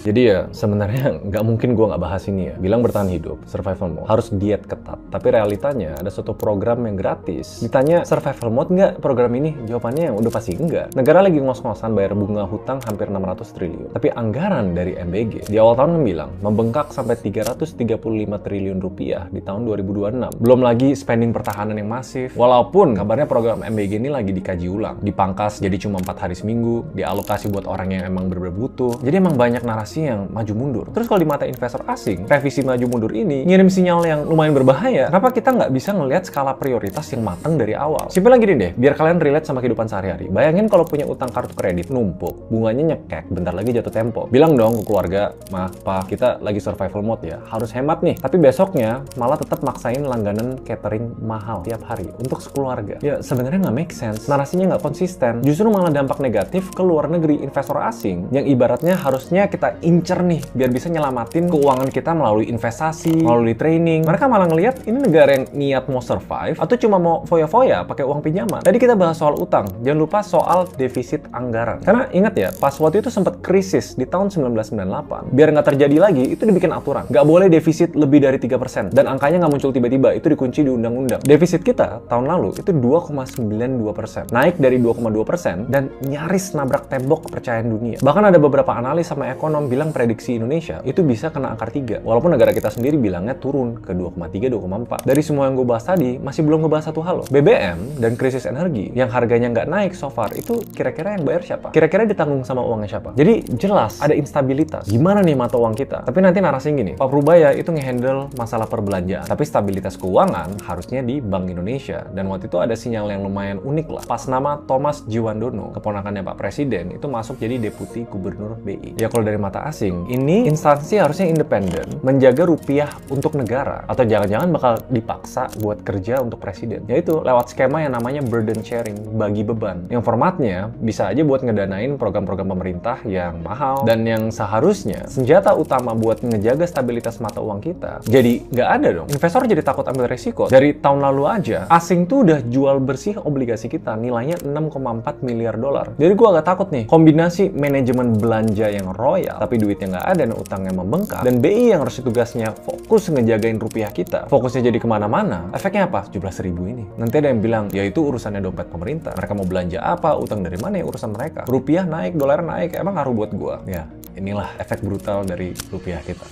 Jadi ya sebenarnya nggak mungkin gue nggak bahas ini ya. Bilang bertahan hidup, survival mode, harus diet ketat. Tapi realitanya ada suatu program yang gratis. Ditanya survival mode nggak program ini? Jawabannya udah pasti enggak. Negara lagi ngos-ngosan bayar bunga hutang hampir 600 triliun. Tapi anggaran dari MBG di awal tahun bilang membengkak sampai 335 triliun rupiah di tahun 2026. Belum lagi spending pertahanan yang masif. Walaupun kabarnya program MBG ini lagi dikaji ulang. Dipangkas jadi cuma 4 hari seminggu, dialokasi buat orang yang emang bener-bener butuh. Jadi emang banyak narasi yang maju mundur. Terus kalau di mata investor asing, revisi maju mundur ini ngirim sinyal yang lumayan berbahaya. Kenapa kita nggak bisa ngelihat skala prioritas yang matang dari awal? Simpel gini deh, biar kalian relate sama kehidupan sehari-hari. Bayangin kalau punya utang kartu kredit numpuk, bunganya nyekek, bentar lagi jatuh tempo. Bilang dong ke keluarga, maaf pak, kita lagi survival mode ya, harus hemat nih. Tapi besoknya malah tetap maksain langganan catering mahal tiap hari untuk sekeluarga. Ya sebenarnya nggak make sense, narasinya nggak konsisten. Justru malah dampak negatif ke luar negeri investor asing yang ibaratnya harusnya kita incer nih biar bisa nyelamatin keuangan kita melalui investasi, melalui training. Mereka malah ngelihat ini negara yang niat mau survive atau cuma mau foya-foya pakai uang pinjaman. Tadi kita bahas soal utang, jangan lupa soal defisit anggaran. Karena ingat ya, pas waktu itu sempat krisis di tahun 1998. Biar nggak terjadi lagi, itu dibikin aturan. Nggak boleh defisit lebih dari 3%. Dan angkanya nggak muncul tiba-tiba, itu dikunci di undang-undang. Defisit kita tahun lalu itu 2,92%. Naik dari 2,2% dan nyaris nabrak tembok kepercayaan dunia. Bahkan ada beberapa analis sama ekonom bilang prediksi Indonesia itu bisa kena angka 3. Walaupun negara kita sendiri bilangnya turun ke 2,3, 2,4. Dari semua yang gue bahas tadi, masih belum ngebahas satu hal loh. BBM dan krisis energi yang harganya nggak naik so far, itu kira-kira yang bayar siapa? Kira-kira ditanggung sama uangnya siapa? Jadi jelas ada instabilitas. Gimana nih mata uang kita? Tapi nanti narasi gini, Pak Prubaya itu ngehandle masalah perbelanjaan. Tapi stabilitas keuangan harusnya di Bank Indonesia. Dan waktu itu ada sinyal yang lumayan unik lah. Pas nama Thomas Jiwandono, keponakannya Pak Presiden, itu masuk jadi Deputi Gubernur BI. Ya kalau dari mata asing, ini instansi harusnya independen, menjaga rupiah untuk negara. Atau jangan-jangan bakal dipaksa buat kerja untuk presiden. Yaitu lewat skema yang namanya burden sharing, bagi beban. Yang formatnya bisa aja buat ngedanain program-program pemerintah yang mahal. Dan yang seharusnya senjata utama buat ngejaga stabilitas mata uang kita, jadi nggak ada dong. Investor jadi takut ambil resiko. Dari tahun lalu aja, asing tuh udah jual bersih obligasi kita, nilainya 6,4 miliar dolar. Jadi gua agak takut nih, kombinasi manajemen belanja yang royal, tapi duitnya nggak ada dan utangnya membengkak, dan BI yang harus tugasnya fokus ngejagain rupiah kita, fokusnya jadi kemana-mana. Efeknya apa? 17.000 ini. Nanti ada yang bilang, ya itu urusannya dompet pemerintah. Mereka mau belanja apa, utang dari mana ya urusan mereka. Rupiah naik, dolar naik, emang ngaruh buat gua? Ya, inilah efek brutal dari rupiah kita.